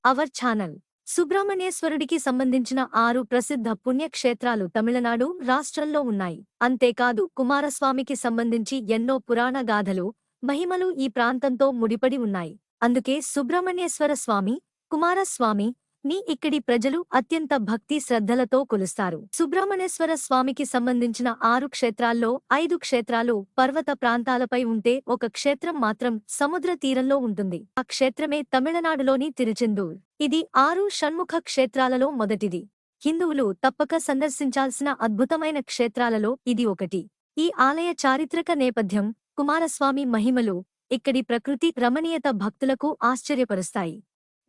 Our channel. సుబ్రహ్మణ్యేశ్వరుడికి సంబంధించిన 6 ప్రసిద్ధ పుణ్యక్షేత్రాలు తమిళనాడు రాష్ట్రంలో ఉన్నాయి. అంతేకాదు కుమారస్వామికి సంబంధించి ఎన్నో పురాణ గాథలు, మహిమలు ఈ ప్రాంతంతో ముడిపడి ఉన్నాయి. అందుకే సుబ్రహ్మణ్యేశ్వర స్వామి, కుమారస్వామి ని ఇక్కడి ప్రజలు అత్యంత భక్తి శ్రద్ధలతో కొలుస్తారు. సుబ్రహ్మణ్యేశ్వర స్వామికి సంబంధించిన 6 క్షేత్రాల్లో 5 క్షేత్రాలు పర్వత ప్రాంతాలపై ఉంటే ఒక క్షేత్రం మాత్రం సముద్ర తీరంలో ఉంటుంది. ఆ క్షేత్రమే తమిళనాడులోని తిరుచెందూర్. ఇది 6 షణ్ముఖ క్షేత్రాలలో మొదటిది. హిందువులు తప్పక సందర్శించాల్సిన అద్భుతమైన క్షేత్రాలలో ఇది ఒకటి. ఈ ఆలయ చారిత్రక నేపథ్యం, కుమారస్వామి మహిమలు, ఇక్కడి ప్రకృతి రమణీయత భక్తులకు ఆశ్చర్యపరుస్తాయి.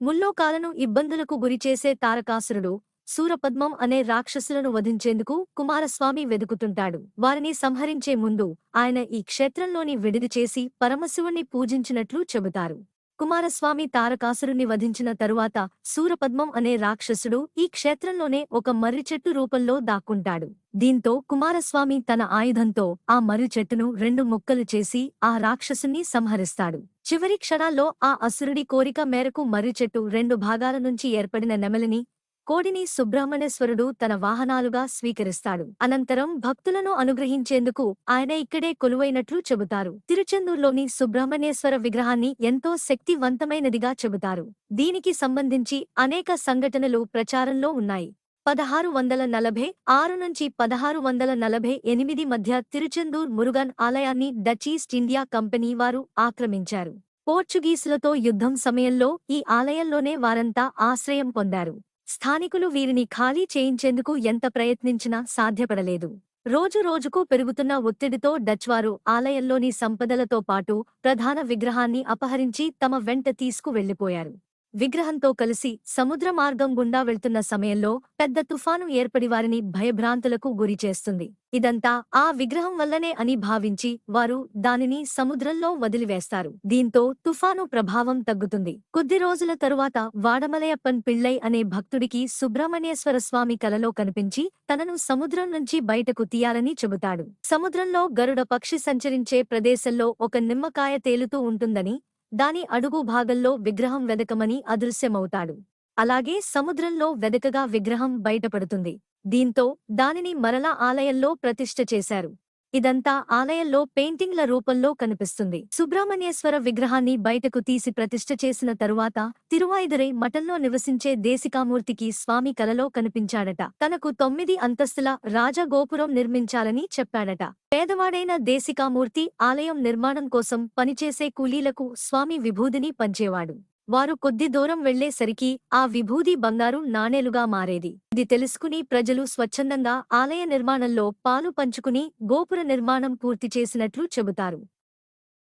ముల్లోకాలను ఇబ్బందులకు గురిచేసే తారకాసురుడు, శూరపద్మం అనే రాక్షసులను వధించేందుకు కుమారస్వామి వెదుకుతుంటాడు. వారిని సంహరించే ముందు ఆయన ఈ క్షేత్రంలోని విడిది చేసి పరమశివుణ్ణి పూజించినట్లు చెబుతారు. కుమారస్వామి తారకాసురుణ్ణి వధించిన తరువాత శూరపద్మం అనే రాక్షసుడు ఈ క్షేత్రంలోనే ఒక మర్రి చెట్టు రూపంలో దాక్కుంటాడు. దీంతో కుమారస్వామి తన ఆయుధంతో ఆ మర్రి చెట్టును 2 ముక్కలు చేసి ఆ రాక్షసుని సంహరిస్తాడు. చివరి క్షణాల్లో ఆ అసురుడి కోరిక మేరకు మర్రి చెట్టు 2 భాగాల నుంచి ఏర్పడిన నెమలిని, కోడిని సుబ్రహ్మణ్యేశ్వరుడు తన వాహనాలుగా స్వీకరిస్తాడు. అనంతరం భక్తులను అనుగ్రహించేందుకు ఆయన ఇక్కడే కొలువైనట్లు చెబుతారు. తిరుచెందూర్లోని సుబ్రహ్మణ్యేశ్వర విగ్రహాన్ని ఎంతో శక్తివంతమైనదిగా చెబుతారు. దీనికి సంబంధించి అనేక సంఘటనలు ప్రచారంలో ఉన్నాయి. 1646 నుంచి 1648 మధ్య తిరుచెందూర్ మురుగన్ ఆలయాన్ని డచ్ ఈస్ట్ ఇండియా కంపెనీ వారు ఆక్రమించారు. పోర్చుగీసులతో యుద్ధం సమయంలో ఈ ఆలయంలోనే వారంతా ఆశ్రయం పొందారు. స్థానికులు వీరిని ఖాళీ చేయించేందుకు ఎంత ప్రయత్నించినా సాధ్యపడలేదు. రోజురోజుకు పెరుగుతున్న ఒత్తిడితో డచ్వారు ఆలయంలోని సంపదలతో పాటు ప్రధాన విగ్రహాన్ని అపహరించి తమ వెంట తీసుకువెళ్లిపోయారు. విగ్రహంతో కలిసి సముద్ర మార్గం గుండా వెళ్తున్న సమయంలో పెద్ద తుఫాను ఏర్పడి వారిని భయభ్రాంతులకు గురిచేస్తుంది. ఇదంతా ఆ విగ్రహం వల్లనే అని భావించి వారు దానిని సముద్రంలో వదిలివేస్తారు. దీంతో తుఫాను ప్రభావం తగ్గుతుంది. కొద్ది రోజుల తరువాత వాడమలయప్పన్ పిళ్ళై అనే భక్తుడికి సుబ్రహ్మణ్యేశ్వర స్వామి కలలో కనిపించి తనను సముద్రం నుంచి బయటకు తీయాలని చెబుతాడు. సముద్రంలో గరుడ పక్షి సంచరించే ప్రదేశంలో ఒక నిమ్మకాయ తేలుతూ ఉంటుందని, దాని అడుగు భాగంలో విగ్రహం వెదకమని అదృశ్యమవుతాడు. అలాగే సముద్రంలో వెదకగా విగ్రహం బయటపడుతుంది. దీంతో దానిని మరలా ఆలయంలో ప్రతిష్ఠ చేశారు. ఇదంతా ఆలయంలో పెయింటింగ్ల రూపంలో కనిపిస్తుంది. సుబ్రహ్మణ్యేశ్వర విగ్రహాన్ని బయటకు తీసి ప్రతిష్ఠ చేసిన తరువాత తిరువాయిదురై మఠంలో నివసించే దేశికామూర్తికి స్వామి కలలో కనిపించాడట. తనకు 9 అంతస్తుల రాజగోపురం నిర్మించాలని చెప్పాడట. పేదవాడైన దేశికామూర్తి ఆలయం నిర్మాణం కోసం పనిచేసే కూలీలకు స్వామి విభూదిని పంచేవాడు. వారు కొద్ది దూరం వెళ్లేసరికి ఆ విభూది బంగారు నాణేలుగా మారేది. ఇది తెలుసుకుని ప్రజలు స్వచ్ఛందంగా ఆలయ నిర్మాణంలో పాలు పంచుకుని గోపుర నిర్మాణం పూర్తి చేసినట్లు చెబుతారు.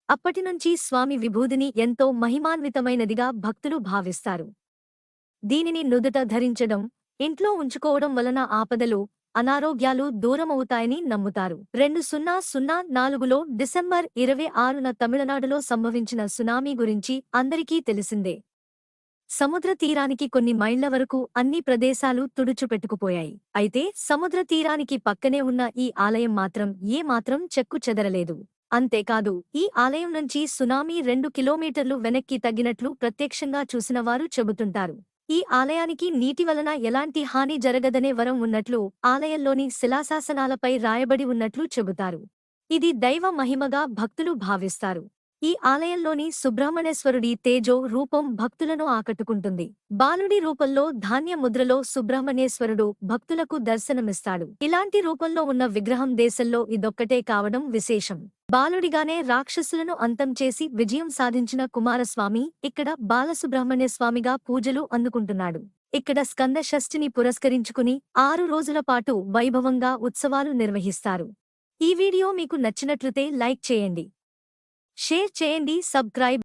అప్పటినుంచి స్వామి విభూదిని ఎంతో మహిమాన్వితమైనదిగా భక్తులు భావిస్తారు. దీనిని నుదుట ధరించడం, ఇంట్లో ఉంచుకోవడం వలన ఆపదలు, అనారోగ్యాలు దూరమవుతాయని నమ్ముతారు. 2004లో డిసెంబర్ 26న తమిళనాడులో సంభవించిన సునామీ గురించి అందరికీ తెలిసిందే. సముద్ర తీరానికి కొన్ని మైళ్ల వరకు అన్ని ప్రదేశాలు తుడుచుపెట్టుకుపోయాయి. అయితే సముద్ర తీరానికి పక్కనే ఉన్న ఈ ఆలయం మాత్రం ఏమాత్రం చెక్కు చెదరలేదు. అంతేకాదు ఈ ఆలయం నుంచి సునామీ 2 కిలోమీటర్లు వెనక్కి తగ్గినట్లు ప్రత్యక్షంగా చూసినవారు చెబుతుంటారు. ఈ ఆలయానికి నీటి వలన ఎలాంటి హాని జరగదనే వరం ఉన్నట్లు ఆలయంలోని శిలాశాసనాలపై రాయబడి ఉన్నట్లు చెబుతారు. ఇది దైవ మహిమగా భక్తులు భావిస్తారు. ఈ ఆలయంలోని సుబ్రహ్మణ్యేశ్వరుడి తేజో రూపం భక్తులను ఆకట్టుకుంటుంది. బాలుడి రూపంలో ధాన్య ముద్రలో సుబ్రహ్మణ్యేశ్వరుడు భక్తులకు దర్శనమిస్తాడు. ఇలాంటి రూపంలో ఉన్న విగ్రహం దేశంలో ఇదొక్కటే కావడం విశేషం. బాలుడిగానే రాక్షసులను అంతం చేసి విజయం సాధించిన కుమారస్వామి ఇక్కడ బాలసుబ్రహ్మణ్యస్వామిగా పూజలు అందుకుంటున్నాడు. ఇక్కడ స్కంద షష్ఠిని పురస్కరించుకుని 6 రోజుల పాటు వైభవంగా ఉత్సవాలు నిర్వహిస్తారు. ఈ వీడియో మీకు నచ్చినట్లయితే లైక్ చేయండి, షేర్ చేయండి, సబ్స్క్రైబ్